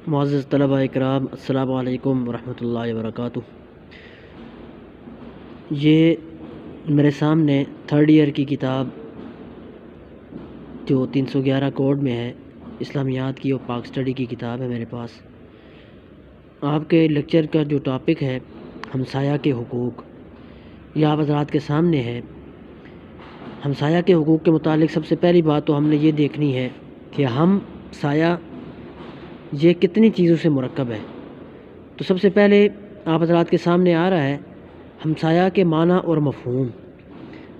معزز طلبہ اکرام، السلام علیکم ورحمۃ اللہ وبرکاتہ۔ یہ میرے سامنے تھرڈ ایئر کی کتاب جو 311 کوڈ میں ہے، اسلامیات کی اور پاک سٹڈی کی کتاب ہے میرے پاس۔ آپ کے لیکچر کا جو ٹاپک ہے ہمسایہ کے حقوق، یہ آپ حضرات کے سامنے ہے۔ ہمسایہ کے حقوق کے متعلق سب سے پہلی بات تو ہم نے یہ دیکھنی ہے کہ ہمسایہ یہ کتنی چیزوں سے مرکب ہے۔ تو سب سے پہلے آپ حضرات کے سامنے آ رہا ہے ہمسایہ کے معنی اور مفہوم،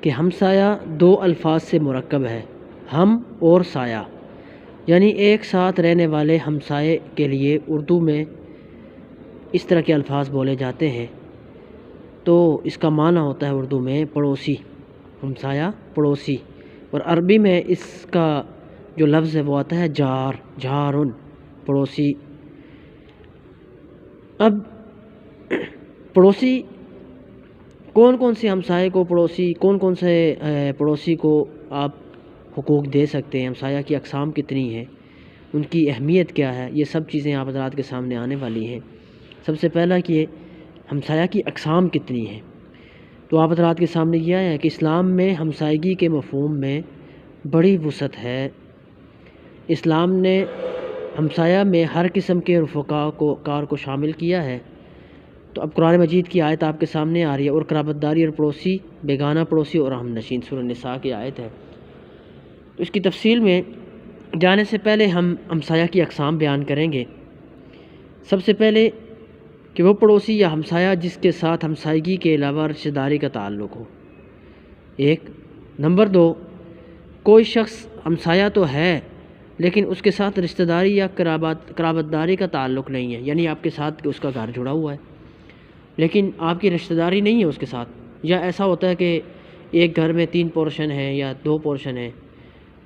کہ ہمسایہ دو الفاظ سے مرکب ہے، ہم اور سایہ، یعنی ایک ساتھ رہنے والے ہمسائے کے لیے اردو میں اس طرح کے الفاظ بولے جاتے ہیں۔ تو اس کا معنی ہوتا ہے اردو میں پڑوسی، ہمسایہ پڑوسی، اور عربی میں اس کا جو لفظ ہے وہ آتا ہے جار، جارن، پڑوسی۔ اب پڑوسی کون کون سے ہمسائے کو کون سے پڑوسی کو آپ حقوق دے سکتے ہیں، ہمسایہ کی اقسام کتنی ہیں، ان کی اہمیت کیا ہے، یہ سب چیزیں آپ حضرات کے سامنے آنے والی ہیں۔ سب سے پہلا کہ ہمسایہ کی اقسام کتنی ہیں، تو آپ حضرات کے سامنے یہ ہے کہ اسلام میں ہمسایگی کے مفہوم میں بڑی وسعت ہے۔ اسلام نے ہمسایہ میں ہر قسم کے رفقا کار کو شامل کیا ہے۔ تو اب قرآن مجید کی آیت آپ کے سامنے آ رہی ہے، اور قرابت داری اور پڑوسی، بیگانہ پڑوسی اور ہم نشین، سورہ نساء کی آیت ہے۔ تو اس کی تفصیل میں جانے سے پہلے ہم ہمسایہ کی اقسام بیان کریں گے۔ سب سے پہلے کہ وہ پڑوسی یا ہمسایہ جس کے ساتھ ہمسائیگی کے علاوہ رشتہ داری کا تعلق ہو، ایک۔ نمبر دو، کوئی شخص ہمسایہ تو ہے لیکن اس کے ساتھ رشتہ داری یا قرابت داری کا تعلق نہیں ہے، یعنی آپ کے ساتھ اس کا گھر جڑا ہوا ہے لیکن آپ کی رشتہ داری نہیں ہے اس کے ساتھ، یا ایسا ہوتا ہے کہ ایک گھر میں 3 پورشن ہیں یا 2 پورشن ہیں،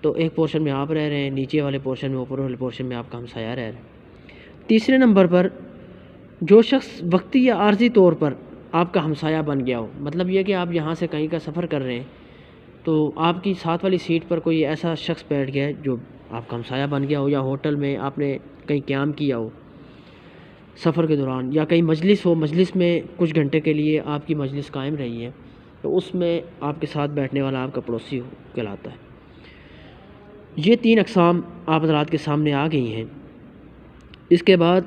تو ایک پورشن میں آپ رہ رہے ہیں، نیچے والے پورشن میں، اوپر والے پورشن میں آپ کا ہمسایہ رہ رہا ہے۔ تیسرے نمبر پر جو شخص وقتی یا عارضی طور پر آپ کا ہمسایہ بن گیا ہو، مطلب یہ کہ آپ یہاں سے کہیں کا سفر کر رہے ہیں تو آپ کی ساتھ والی سیٹ پر کوئی ایسا شخص بیٹھ گیا ہے جو آپ کا ہمسایہ بن گیا ہو، یا ہوٹل میں آپ نے کہیں قیام کیا ہو سفر کے دوران، یا کہیں مجلس ہو، مجلس میں کچھ گھنٹے کے لیے آپ کی مجلس قائم رہی ہے، تو اس میں آپ کے ساتھ بیٹھنے والا آپ کا پڑوسی کہلاتا ہے۔ یہ 3 اقسام آپ حضرات کے سامنے آ گئی ہیں۔ اس کے بعد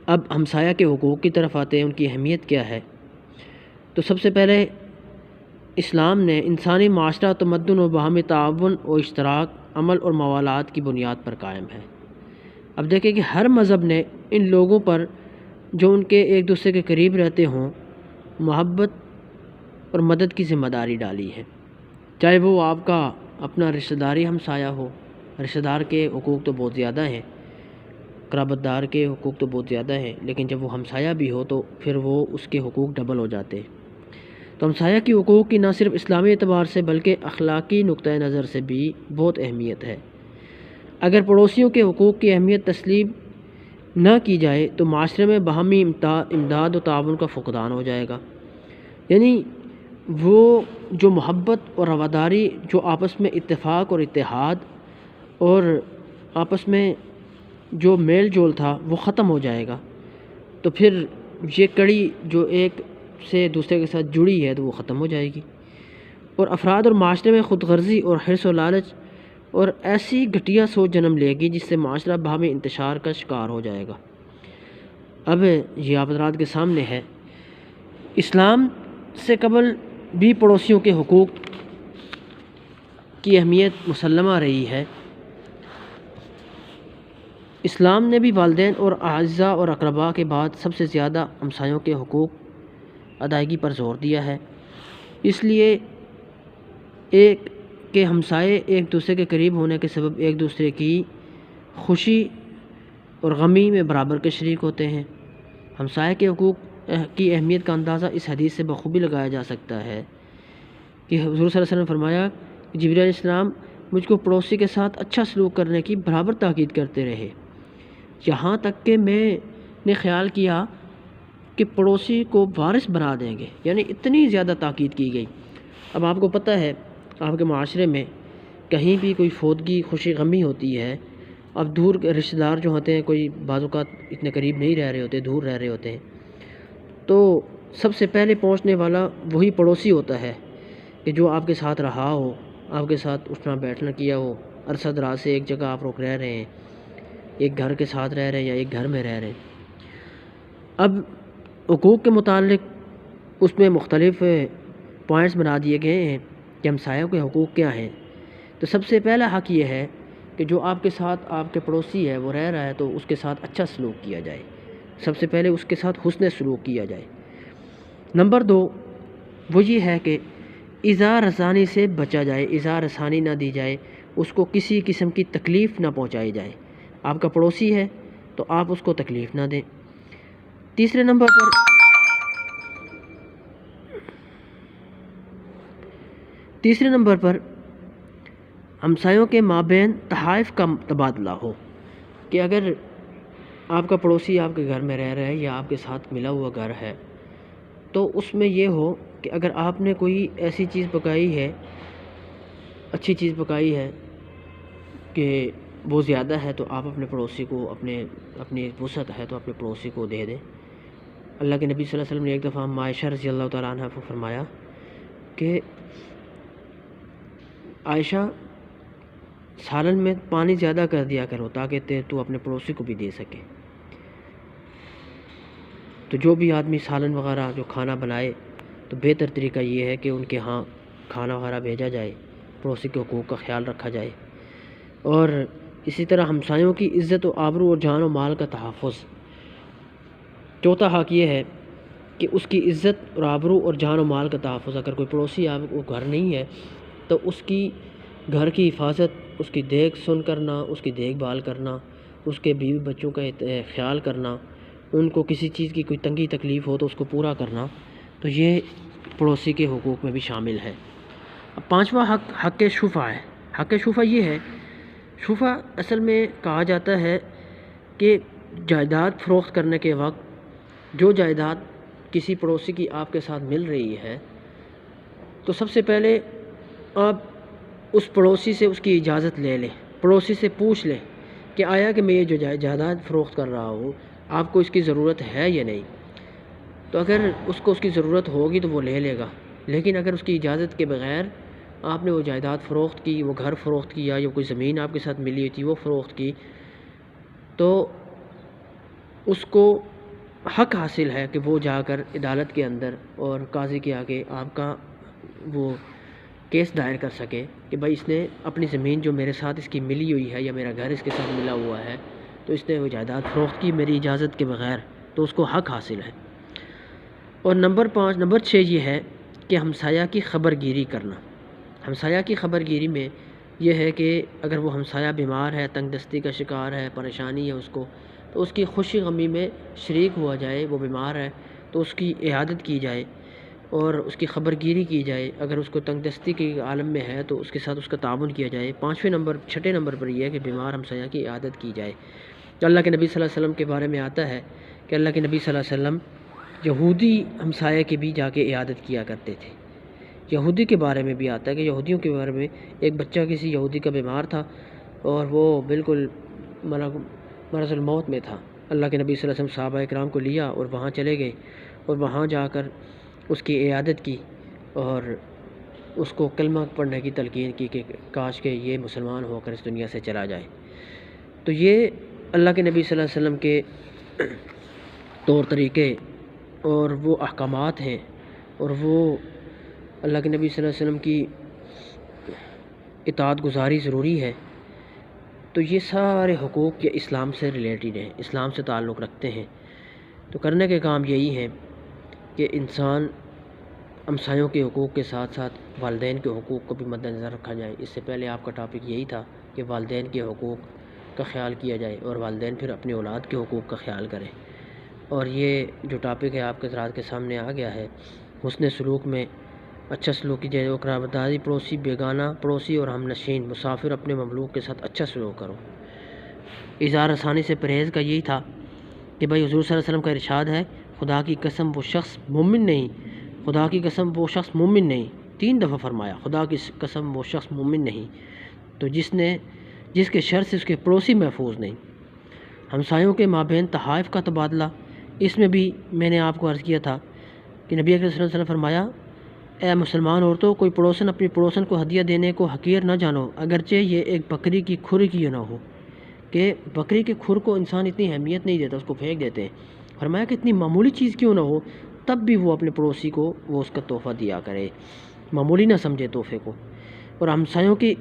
اب ہمسایہ کے حقوق کی طرف آتے ہیں، ان کی اہمیت کیا ہے۔ تو سب سے پہلے اسلام نے انسانی معاشرہ تمدن و باہمی تعاون و اشتراک، عمل اور موالات کی بنیاد پر قائم ہے۔ اب دیکھیں کہ ہر مذہب نے ان لوگوں پر جو ان کے ایک دوسرے کے قریب رہتے ہوں محبت اور مدد کی ذمہ داری ڈالی ہے، چاہے وہ آپ کا اپنا رشتہ داری ہمسایہ ہو۔ رشتہ دار کے حقوق تو بہت زیادہ ہیں، قرابت دار کے حقوق تو بہت زیادہ ہیں، لیکن جب وہ ہمسایہ بھی ہو تو پھر وہ اس کے حقوق ڈبل ہو جاتے ہیں۔ تو ہمسایہ کی حقوق کی نہ صرف اسلامی اعتبار سے بلکہ اخلاقی نقطۂ نظر سے بھی بہت اہمیت ہے۔ اگر پڑوسیوں کے حقوق کی اہمیت تسلیم نہ کی جائے تو معاشرے میں باہمی امداد و تعاون کا فقدان ہو جائے گا، یعنی وہ جو محبت اور رواداری، جو آپس میں اتفاق اور اتحاد اور آپس میں جو میل جول تھا وہ ختم ہو جائے گا۔ تو پھر یہ کڑی جو ایک سے دوسرے کے ساتھ جڑی ہے تو وہ ختم ہو جائے گی، اور افراد اور معاشرے میں خود غرضی اور حرص و لالچ اور ایسی گھٹیا سوچ جنم لے گی جس سے معاشرہ باہمی انتشار کا شکار ہو جائے گا۔ اب یہ آپ حضرات کے سامنے ہے، اسلام سے قبل بھی پڑوسیوں کے حقوق کی اہمیت مسلمہ رہی ہے۔ اسلام نے بھی والدین اور اعزاء اور اقرباء کے بعد سب سے زیادہ ہمسایوں کے حقوق ادائیگی پر زور دیا ہے، اس لیے ایک کہ ہمسائے ایک دوسرے کے قریب ہونے کے سبب ایک دوسرے کی خوشی اور غمی میں برابر کے شریک ہوتے ہیں۔ ہمسائے کے حقوق کی اہمیت کا اندازہ اس حدیث سے بخوبی لگایا جا سکتا ہے کہ حضور صلی اللہ علیہ وسلم نے فرمایا کہ جبرائیل علیہ السلام مجھ کو پڑوسی کے ساتھ اچھا سلوک کرنے کی برابر تاکید کرتے رہے، یہاں تک کہ میں نے خیال کیا کہ پڑوسی کو وارث بنا دیں گے، یعنی اتنی زیادہ تاکید کی گئی۔ اب آپ کو پتہ ہے آپ کے معاشرے میں کہیں بھی کوئی فوتگی، خوشی غمی ہوتی ہے اب دور کے رشتہ دار جو ہوتے ہیں کوئی بعض اوقات اتنے قریب نہیں رہ رہے ہوتے، دور رہ رہے ہوتے ہیں، تو سب سے پہلے پہنچنے والا وہی پڑوسی ہوتا ہے کہ جو آپ کے ساتھ رہا ہو، آپ کے ساتھ اٹھنا بیٹھنا کیا ہو، عرصہ دراز سے ایک جگہ آپ لوگ رہ رہے ہیں، ایک گھر کے ساتھ رہ رہے ہیں یا ایک گھر میں رہ رہے ہیں۔ اب حقوق کے متعلق اس میں مختلف پوائنٹس بنا دیے گئے ہیں کہ ہمسایوں کے حقوق کیا ہیں۔ تو سب سے پہلا حق یہ ہے کہ جو آپ کے ساتھ آپ کے پڑوسی ہے وہ رہ رہا ہے تو اس کے ساتھ اچھا سلوک کیا جائے، سب سے پہلے اس کے ساتھ حسن سلوک کیا جائے۔ نمبر 2 وہ یہ ہے کہ اظہار رسانی سے بچا جائے، اظہار رسانی نہ دی جائے، اس کو کسی قسم کی تکلیف نہ پہنچائی جائے۔ آپ کا پڑوسی ہے تو آپ اس کو تکلیف نہ دیں۔ تیسرے نمبر پر ہمسایوں کے مابین تحائف کا تبادلہ ہو، کہ اگر آپ کا پڑوسی آپ کے گھر میں رہ رہا ہے یا آپ کے ساتھ ملا ہوا گھر ہے تو اس میں یہ ہو کہ اگر آپ نے کوئی ایسی چیز پکائی ہے، اچھی چیز پکائی ہے کہ وہ زیادہ ہے تو آپ اپنے پڑوسی کو اپنی وسعت ہے تو اپنے پڑوسی کو دے دیں۔ اللہ کے نبی صلی اللہ علیہ وسلم نے ایک دفعہ عائشہ رضی اللہ تعالیٰ عنہ کو فرمایا کہ عائشہ سالن میں پانی زیادہ کر دیا کرو تاکہ تو اپنے پڑوسی کو بھی دے سکے۔ تو جو بھی آدمی سالن وغیرہ جو کھانا بنائے تو بہتر طریقہ یہ ہے کہ ان کے ہاں کھانا وغیرہ بھیجا جائے، پڑوسی کے حقوق کا خیال رکھا جائے۔ اور اسی طرح ہمسایوں کی عزت و آبرو اور جان و مال کا تحفظ۔ چوتھا حق یہ ہے کہ اس کی عزت اور آبرو اور جان و مال کا تحفظ۔ اگر کوئی پڑوسی آپ کو گھر نہیں ہے تو اس کی گھر کی حفاظت، اس کی دیکھ سن کرنا، اس کی دیکھ بھال کرنا، اس کے بیوی بچوں کا خیال کرنا، ان کو کسی چیز کی کوئی تنگی تکلیف ہو تو اس کو پورا کرنا، تو یہ پڑوسی کے حقوق میں بھی شامل ہے۔ اب پانچواں حق شفع ہے۔ حق شفع یہ ہے، شفع اصل میں کہا جاتا ہے کہ جائیداد فروخت کرنے کے وقت جو جائیداد کسی پڑوسی کی آپ کے ساتھ مل رہی ہے تو سب سے پہلے آپ اس پڑوسی سے اس کی اجازت لے لیں، پڑوسی سے پوچھ لیں کہ آیا کہ میں یہ جو جائیداد فروخت کر رہا ہوں آپ کو اس کی ضرورت ہے یا نہیں۔ تو اگر اس کو اس کی ضرورت ہوگی تو وہ لے لے گا، لیکن اگر اس کی اجازت کے بغیر آپ نے وہ جائیداد فروخت کی، وہ گھر فروخت کیا یا کوئی زمین آپ کے ساتھ ملی ہوئی تھی وہ فروخت کی، تو اس کو حق حاصل ہے کہ وہ جا کر عدالت کے اندر اور قاضی کے آگے آپ کا وہ کیس دائر کر سکے کہ بھائی اس نے اپنی زمین جو میرے ساتھ اس کی ملی ہوئی ہے یا میرا گھر اس کے ساتھ ملا ہوا ہے تو اس نے وہ جائیداد فروخت کی میری اجازت کے بغیر، تو اس کو حق حاصل ہے۔ اور نمبر 6 یہ ہے کہ ہمسایہ کی خبر گیری کرنا۔ ہمسایہ کی خبر گیری میں یہ ہے کہ اگر وہ ہمسایہ بیمار ہے، تنگ دستی کا شکار ہے، پریشانی ہے اس کو، تو اس کی خوشی غمی میں شریک ہوا جائے۔ وہ بیمار ہے تو اس کی عیادت کی جائے اور اس کی خبر گیری کی جائے۔ اگر اس کو تنگ دستی کے عالم میں ہے تو اس کے ساتھ اس کا تعاون کیا جائے۔ 6 نمبر پر یہ ہے کہ بیمار ہمسایہ کی عیادت کی جائے۔ اللہ کے نبی صلی اللہ علیہ وسلم کے بارے میں آتا ہے کہ اللہ کے نبی صلی اللہ علیہ وسلم یہودی ہمسایہ کے بھی جا کے عیادت کیا کرتے تھے۔ یہودی کے بارے میں بھی آتا ہے کہ یہودیوں کے بارے میں ایک بچہ کسی یہودی کا بیمار تھا اور وہ بالکل مرض الموت میں تھا۔ اللہ کے نبی صلی اللہ علیہ وسلم صحابہ اکرام کو لیا اور وہاں چلے گئے اور وہاں جا کر اس کی عیادت کی اور اس کو کلمہ پڑھنے کی تلقین کی کہ کاش کہ یہ مسلمان ہو کر اس دنیا سے چلا جائے۔ تو یہ اللہ کے نبی صلی اللہ علیہ وسلم کے طور طریقے اور وہ احکامات ہیں اور وہ اللہ کے نبی صلی اللہ علیہ وسلم کی اطاعت گزاری ضروری ہے۔ تو یہ سارے حقوق یہ اسلام سے ریلیٹڈ ہیں، اسلام سے تعلق رکھتے ہیں۔ تو کرنے کے کام یہی ہیں کہ انسان ہمسایوں کے حقوق کے ساتھ ساتھ والدین کے حقوق کو بھی مد نظر رکھا جائے۔ اس سے پہلے آپ کا ٹاپک یہی تھا کہ والدین کے حقوق کا خیال کیا جائے اور والدین پھر اپنی اولاد کے حقوق کا خیال کریں۔ اور یہ جو ٹاپک ہے آپ کے حضرات کے سامنے آ گیا ہے، حسن سلوک میں اچھا سلوک کی جائے، اقرابداری، پڑوسی، بیگانہ پڑوسی اور ہم نشین مسافر اپنے مملوک کے ساتھ اچھا سلوک کرو۔ اظہار رسانی سے پرہیز کا یہی تھا کہ بھائی حضور صلی اللہ علیہ وسلم کا ارشاد ہے خدا کی قسم وہ شخص مومن نہیں، خدا کی قسم وہ شخص مومن نہیں، 3 دفعہ فرمایا خدا کی قسم وہ شخص مومن نہیں۔ تو جس نے جس کے شر سے اس کے پڑوسی محفوظ نہیں۔ ہمسایوں کے مابین تحائف کا تبادلہ، اس میں بھی میں نے آپ کو عرض کیا تھا کہ نبی اکرم صلی اللہ علیہ وسلم نے فرمایا، اے مسلمان عورتوں، کوئی پڑوسن اپنی پڑوسن کو ہدیہ دینے کو حقیر نہ جانو، اگرچہ یہ ایک بکری کی کھر کی نہ ہو۔ کہ بکری کے کھر کو انسان اتنی اہمیت نہیں دیتا، اس کو پھینک دیتے ہیں۔ فرمایا کہ اتنی معمولی چیز کیوں نہ ہو، تب بھی وہ اپنے پڑوسی کو وہ اس کا تحفہ دیا کرے، معمولی نہ سمجھے تحفے کو۔ اور ہمسایوں کی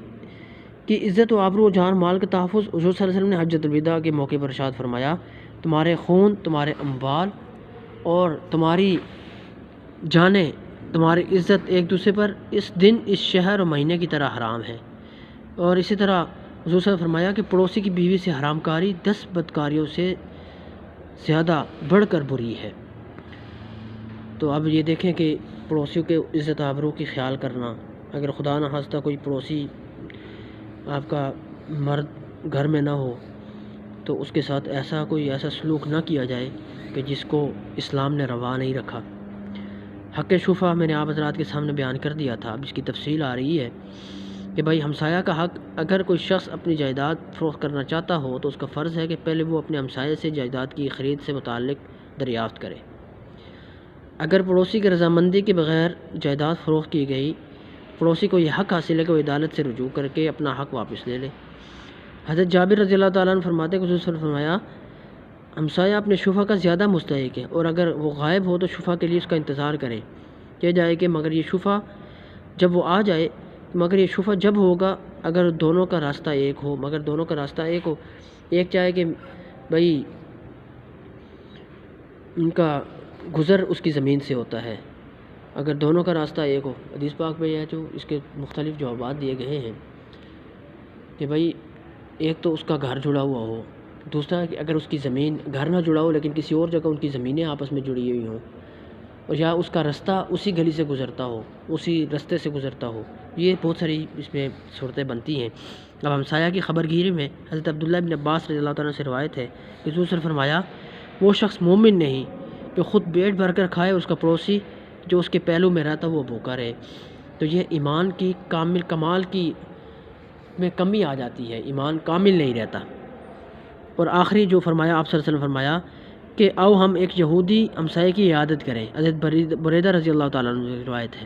عزت و آبرو و جان مال کا تحفظ، حضور صلی اللہ علیہ وسلم نے حجۃ الوداع کے موقع پر ارشاد فرمایا، تمہارے خون، تمہارے اموال اور تمہاری جانیں، تمہاری عزت ایک دوسرے پر اس دن، اس شہر اور مہینے کی طرح حرام ہے۔ اور اسی طرح حضور صلی اللہ علیہ وسلم نے فرمایا کہ پڑوسی کی بیوی سے حرام کاری 10 بدکاریوں سے زیادہ بڑھ کر بری ہے۔ تو اب یہ دیکھیں کہ پڑوسیوں کے عزت آبرو کی خیال کرنا، اگر خدا نہ خواستہ کوئی پڑوسی آپ کا مرد گھر میں نہ ہو تو اس کے ساتھ ایسا سلوک نہ کیا جائے کہ جس کو اسلام نے روا نہیں رکھا۔ حق شفا میں نے آپ حضرات کے سامنے بیان کر دیا تھا، اب اس کی تفصیل آ رہی ہے کہ بھائی ہمسایہ کا حق، اگر کوئی شخص اپنی جائیداد فروخت کرنا چاہتا ہو تو اس کا فرض ہے کہ پہلے وہ اپنے ہمسائے سے جائیداد کی خرید سے متعلق دریافت کرے۔ اگر پڑوسی کی رضامندی کے بغیر جائیداد فروخت کی گئی، پڑوسی کو یہ حق حاصل ہے کہ وہ عدالت سے رجوع کر کے اپنا حق واپس لے لے۔ حضرت جابر رضی اللہ تعالیٰ عنہ فرماتے ہیں کہ حضور صلی اللہ علیہ وسلم نے فرمایا، ہمسایہ اپنے شفا کا زیادہ مستحق ہے، اور اگر وہ غائب ہو تو شفا کے لیے اس کا انتظار کرے، کہ جائے کہ مگر یہ شفا جب وہ آ جائے، مگر یہ شفا جب ہوگا اگر دونوں کا راستہ ایک ہو، ایک چاہے کہ بھئی ان کا گزر اس کی زمین سے ہوتا ہے، اگر دونوں کا راستہ ایک ہو۔ حدیث پاک میں یہ ہے جو اس کے مختلف جوابات دیے گئے ہیں کہ بھئی ایک تو اس کا گھر جڑا ہوا ہو، دوسرا کہ اگر اس کی زمین، گھر نہ جڑا ہو لیکن کسی اور جگہ ان کی زمینیں آپس میں جڑی ہوئی ہوں، اور یا اس کا رستہ اسی گلی سے گزرتا ہو، اسی رستے سے گزرتا ہو۔ یہ بہت ساری اس میں صورتیں بنتی ہیں۔ اب ہمسایہ کی خبر گیری میں حضرت عبداللہ بن عباس رضی اللہ تعالیٰ عنہ سے روایت ہے کہ حضور صلی اللہ علیہ وسلم نے فرمایا، وہ شخص مومن نہیں جو خود پیٹ بھر کر کھائے، اس کا پڑوسی جو اس کے پہلو میں رہتا وہ بھوکا رہے۔ تو یہ ایمان کی کمال کی میں کمی آ جاتی ہے، ایمان کامل نہیں رہتا۔ اور آخری جو فرمایا آپ صلی اللہ علیہ وسلم نے فرمایا کہ آؤ ہم ایک یہودی ہمسائے کی عیادت کریں۔ حضرت بریدہ رضی اللہ تعالیٰ عنہ کی روایت ہے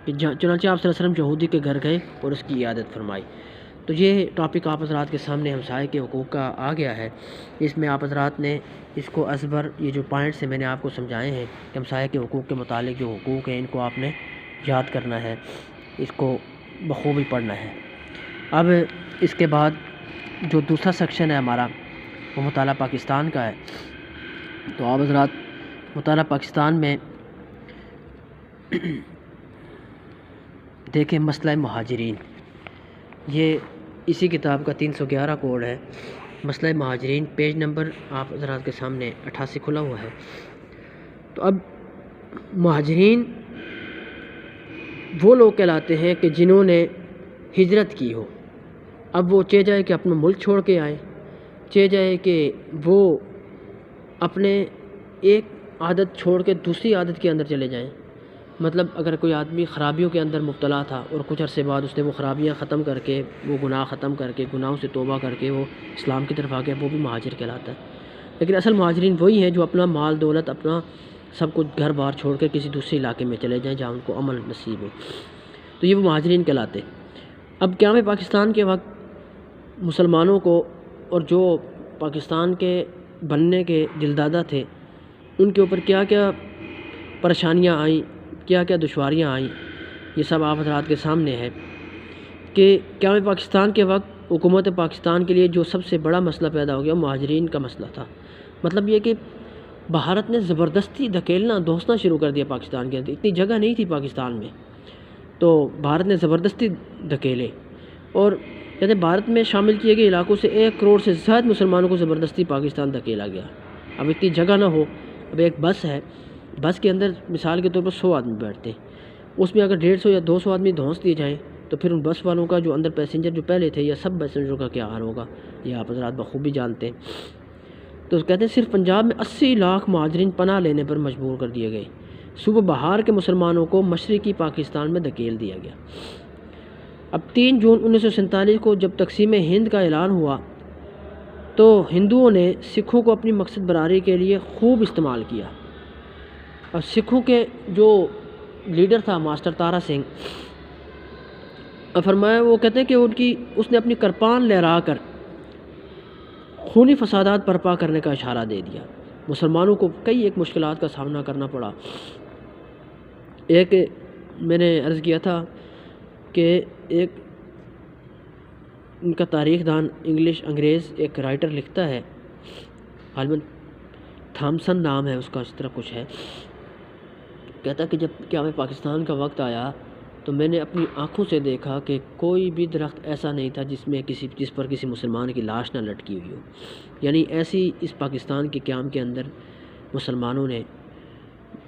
کہ چنانچہ آپ صلی اللہ علیہ وسلم یہودی کے گھر گئے اور اس کی عیادت فرمائی۔ تو یہ ٹاپک آپ حضرات کے سامنے ہمسائے کے حقوق کا آ گیا ہے۔ اس میں آپ حضرات نے اس کو ازبر، یہ جو پوائنٹس ہیں میں نے آپ کو سمجھائے ہیں کہ ہمسائے کے حقوق کے متعلق جو حقوق ہیں ان کو آپ نے یاد کرنا ہے، اس کو بخوبی پڑھنا ہے۔ اب اس کے بعد جو دوسرا سیکشن ہے ہمارا وہ مطالعہ پاکستان کا ہے۔ تو آپ حضرات مطالعہ پاکستان میں دیکھیں مسئلہ مہاجرین، یہ اسی کتاب کا 311 کوڈ ہے۔ مسئلہ مہاجرین، پیج نمبر آپ حضرات کے سامنے 88 کھلا ہوا ہے۔ تو اب مہاجرین وہ لوگ کہلاتے ہیں کہ جنہوں نے ہجرت کی ہو، اب وہ چاہے جائے کہ اپنا ملک چھوڑ کے آئیں، چاہے جائے کہ وہ اپنے ایک عادت چھوڑ کے دوسری عادت کے اندر چلے جائیں۔ مطلب اگر کوئی آدمی خرابیوں کے اندر مبتلا تھا اور کچھ عرصے بعد اس نے وہ خرابیاں ختم کر کے، وہ گناہ ختم کر کے، گناہوں سے توبہ کر کے وہ اسلام کی طرف آ گیا، وہ بھی مہاجر کہلاتا ہے۔ لیکن اصل مہاجرین وہی ہیں جو اپنا مال دولت، اپنا سب کچھ گھر بار چھوڑ کے کسی دوسرے علاقے میں چلے جائیں جہاں ان کو امن نصیب ہو، تو یہ وہ مہاجرین کہلاتے۔ اب قیام پاکستان کے وقت مسلمانوں کو، اور جو پاکستان کے بننے کے دلدادہ تھے، ان کے اوپر کیا کیا پریشانیاں آئیں، کیا کیا دشواریاں آئیں، یہ سب آپ حضرات کے سامنے ہے کہ قیام پاکستان کے وقت حکومت پاکستان کے لیے جو سب سے بڑا مسئلہ پیدا ہو گیا وہ مہاجرین کا مسئلہ تھا۔ مطلب یہ کہ بھارت نے زبردستی دھکیلنا، دوسنا شروع کر دیا پاکستان کے اندر، اتنی جگہ نہیں تھی پاکستان میں، تو بھارت نے زبردستی دھکیلے، اور کہتے ہیں بھارت میں شامل کیے گئے علاقوں سے 1 کروڑ سے زائد مسلمانوں کو زبردستی پاکستان دھکیلا گیا۔ اب اتنی جگہ نہ ہو، اب ایک بس ہے، بس کے اندر مثال کے طور پر 100 آدمی بیٹھتے ہیں، اس میں اگر 150 یا 200 آدمی دھونس دیے جائیں تو پھر ان بس والوں کا جو اندر پیسنجر جو پہلے تھے یا سب پیسنجروں کا کیا حال ہوگا، یہ آپ حضرات بخوبی جانتے ہیں۔ تو کہتے ہیں صرف پنجاب میں 80 لاکھ مہاجرین پناہ لینے پر مجبور کر دیے گئے، صوبہ بہار کے مسلمانوں کو مشرقی پاکستان میں دھکیل دیا گیا۔ اب 3 جون 1947 کو جب تقسیم ہند کا اعلان ہوا تو ہندوؤں نے سکھوں کو اپنی مقصد براری کے لیے خوب استعمال کیا، اور سکھوں کے جو لیڈر تھا ماسٹر تارا سنگھ، فرمایا وہ کہتے ہیں کہ اس نے اپنی کرپان لہرا کر خونی فسادات برپا کرنے کا اشارہ دے دیا۔ مسلمانوں کو کئی ایک مشکلات کا سامنا کرنا پڑا۔ ایک میں نے عرض کیا تھا کہ ایک ان کا تاریخ دان انگریز ایک رائٹر لکھتا ہے، غالباً تھامسن نام ہے اس کا، اس طرح کچھ ہے، کہتا ہے کہ جب قیام پاکستان کا وقت آیا تو میں نے اپنی آنکھوں سے دیکھا کہ کوئی بھی درخت ایسا نہیں تھا جس پر کسی مسلمان کی لاش نہ لٹکی ہوئی ہو، یعنی ایسی اس پاکستان کے قیام کے اندر مسلمانوں نے،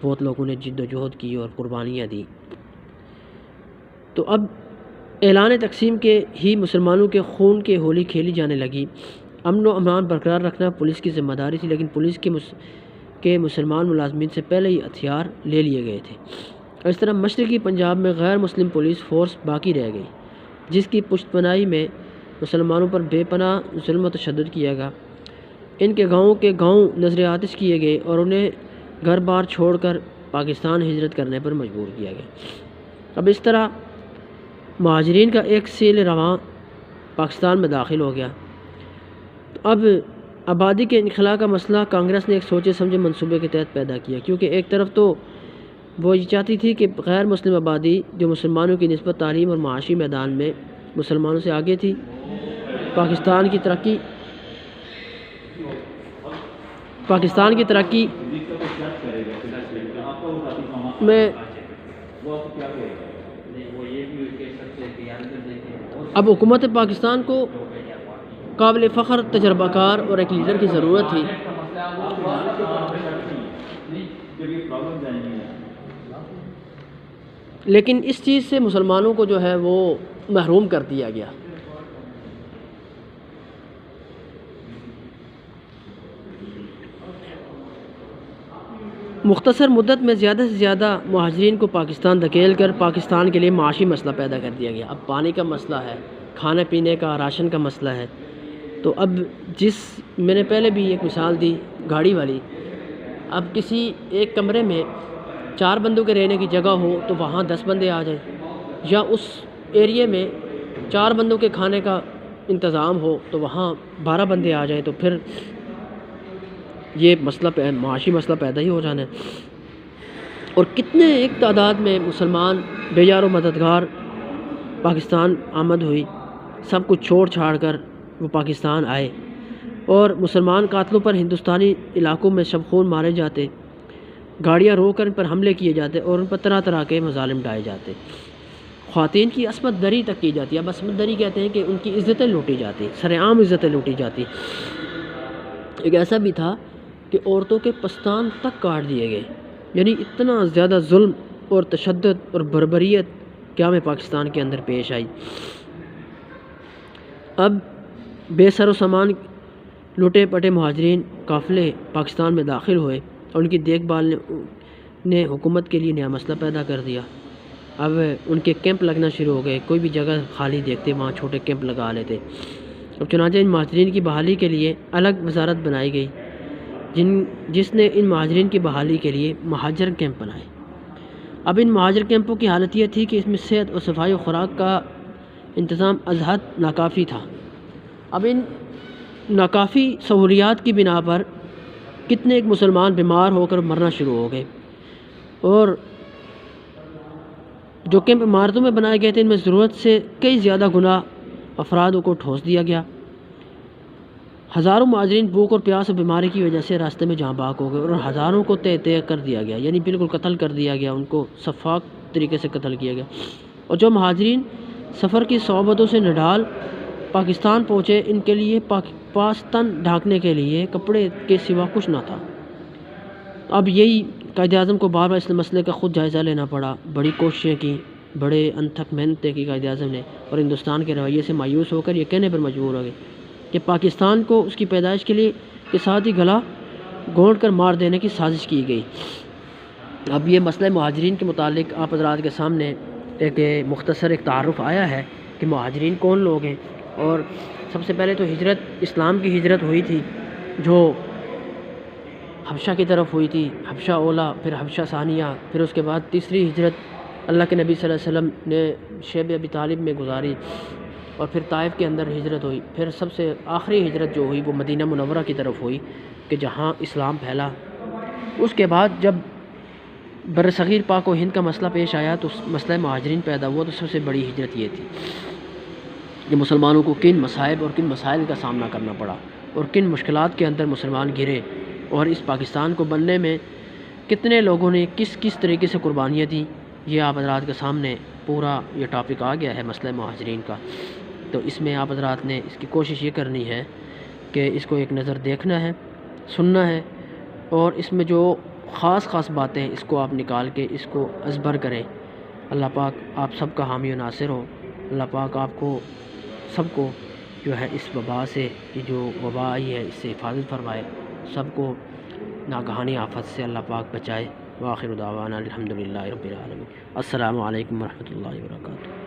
بہت لوگوں نے جد و جہد کی اور قربانیاں دی۔ تو اب اعلان تقسیم کے ہی مسلمانوں کے خون کے ہولی کھیلی جانے لگی۔ امن و امان برقرار رکھنا پولیس کی ذمہ داری تھی، لیکن پولیس کے مسلمان ملازمین سے پہلے ہی ہتھیار لے لیے گئے تھے، اور اس طرح مشرقی پنجاب میں غیر مسلم پولیس فورس باقی رہ گئی، جس کی پشت پناہی میں مسلمانوں پر بے پناہ ظلم و تشدد کیا گیا۔ ان کے گاؤں نظر آتش کیے گئے اور انہیں گھر بار چھوڑ کر پاکستان ہجرت کرنے پر مجبور کیا گیا۔ اب اس طرح مہاجرین کا ایک سیل رواں پاکستان میں داخل ہو گیا۔ تو اب آبادی کے انخلاء کا مسئلہ کانگریس نے ایک سوچے سمجھے منصوبے کے تحت پیدا کیا، کیونکہ ایک طرف تو وہ یہ چاہتی تھی کہ غیر مسلم آبادی جو مسلمانوں کی نسبت تعلیم اور معاشی میدان میں مسلمانوں سے آگے تھی، پاکستان کی ترقی میں اب حکومت پاکستان کو قابل فخر تجربہ کار اور ایک لیڈر کی ضرورت تھی۔ لیکن اس چیز سے مسلمانوں کو جو ہے وہ محروم کر دیا گیا۔ مختصر مدت میں زیادہ سے زیادہ مہاجرین کو پاکستان دھکیل کر پاکستان کے لیے معاشی مسئلہ پیدا کر دیا گیا۔ اب پانی کا مسئلہ ہے، کھانے پینے کا، راشن کا مسئلہ ہے۔ تو اب میں نے پہلے بھی ایک مثال دی گاڑی والی، اب کسی ایک کمرے میں 4 بندوں کے رہنے کی جگہ ہو تو وہاں 10 بندے آ جائیں، یا اس ایریے میں 4 بندوں کے کھانے کا انتظام ہو تو وہاں 12 بندے آ جائیں، تو پھر یہ معاشی مسئلہ پیدا ہی ہو جانا ہے۔ اور کتنے ایک تعداد میں مسلمان بے یار و مددگار پاکستان آمد ہوئی، سب کچھ چھوڑ چھاڑ کر وہ پاکستان آئے، اور مسلمان قاتلوں پر ہندوستانی علاقوں میں شب خون مارے جاتے، گاڑیاں رو کر ان پر حملے کیے جاتے اور ان پر طرح طرح کے مظالم ڈھائے جاتے۔ خواتین کی عصمت دری تک کی جاتی ہے۔ اب عصمت دری کہتے ہیں کہ ان کی عزتیں لوٹی جاتی، سر عام عزتیں لوٹی جاتی۔ ایک ایسا بھی تھا کہ عورتوں کے پستان تک کاٹ دیے گئے، یعنی اتنا زیادہ ظلم اور تشدد اور بربریت قیام پاکستان کے اندر پیش آئی۔ اب بے سر و سامان لوٹے پٹے مہاجرین قافلے پاکستان میں داخل ہوئے، اور ان کی دیکھ بھال نے حکومت کے لیے نیا مسئلہ پیدا کر دیا۔ اب ان کے کیمپ لگنا شروع ہو گئے، کوئی بھی جگہ خالی دیکھتے وہاں چھوٹے کیمپ لگا لیتے۔ اب چنانچہ ان مہاجرین کی بحالی کے لیے الگ وزارت بنائی گئی، جس نے ان مہاجرین کی بحالی کے لیے مہاجر کیمپ بنائے۔ اب ان مہاجر کیمپوں کی حالت یہ تھی کہ اس میں صحت اور صفائی و خوراک کا انتظام از حد ناکافی تھا۔ اب ان ناکافی سہولیات کی بنا پر کتنے ایک مسلمان بیمار ہو کر مرنا شروع ہو گئے، اور جو کیمپ عمارتوں میں بنائے گئے تھے ان میں ضرورت سے کئی زیادہ گنا افراد کو ٹھونس دیا گیا۔ ہزاروں مہاجرین بھوک اور پیاس اور بیماری کی وجہ سے راستے میں جاں بحق ہو گئے، اور ہزاروں کو تہہ کر دیا گیا، یعنی بالکل قتل کر دیا گیا، ان کو شفاف طریقے سے قتل کیا گیا۔ اور جو مہاجرین سفر کی صعوبتوں سے نڈال پاکستان پہنچے، ان کے لیے پاس تن ڈھانکنے کے لیے کپڑے کے سوا کچھ نہ تھا۔ اب یہی قائد اعظم کو بار بار اس مسئلے کا خود جائزہ لینا پڑا، بڑی کوششیں کی، بڑے انتھک محنتیں کی قائد اعظم نے، اور ہندوستان کے رویے سے مایوس ہو کر یہ کہنے پر مجبور ہو گئے کہ پاکستان کو اس کی پیدائش کے ساتھ ہی گلا گھونٹ کر مار دینے کی سازش کی گئی۔ اب یہ مسئلہ مہاجرین کے متعلق آپ حضرات کے سامنے ایک مختصر تعارف آیا ہے۔ کہ مہاجرین کون لوگ ہیں۔ اور سب سے پہلے تو ہجرت، اسلام کی ہجرت ہوئی تھی جو حبشہ کی طرف ہوئی تھی، حبشہ اولا، پھر حبشہ ثانیہ، پھر اس کے بعد تیسری ہجرت اللہ کے نبی صلی اللہ علیہ وسلم نے شیب ابی طالب میں گزاری، اور پھر طائف کے اندر ہجرت ہوئی، پھر سب سے آخری ہجرت جو ہوئی وہ مدینہ منورہ کی طرف ہوئی کہ جہاں اسلام پھیلا۔ اس کے بعد جب برصغیر پاک و ہند کا مسئلہ پیش آیا تو مسئلہ مہاجرین پیدا ہوا، تو سب سے بڑی ہجرت یہ تھی کہ مسلمانوں کو کن مصائب اور کن مسائل کا سامنا کرنا پڑا اور کن مشکلات کے اندر مسلمان گرے، اور اس پاکستان کو بننے میں کتنے لوگوں نے کس طریقے سے قربانیاں دیں۔ یہ آپ حضرات کے سامنے پورا یہ ٹاپک آ گیا ہے مسئلہ مہاجرین کا۔ تو اس میں آپ حضرات نے اس کی کوشش یہ کرنی ہے کہ اس کو ایک نظر دیکھنا ہے، سننا ہے، اور اس میں جو خاص باتیں ہیں اس کو آپ نکال کے اس کو ازبر کریں۔ اللہ پاک آپ سب کا حامی و ناصر ہو۔ اللہ پاک آپ کو سب کو جو ہے اس وبا سے، یہ جو وبا آئی ہے اس سے حفاظت فرمائے، سب کو ناگہانی آفت سے اللہ پاک بچائے۔ وآخر دعوانا الحمدللہ رب العالمین۔ السلام علیکم ورحمۃ اللہ وبرکاتہ۔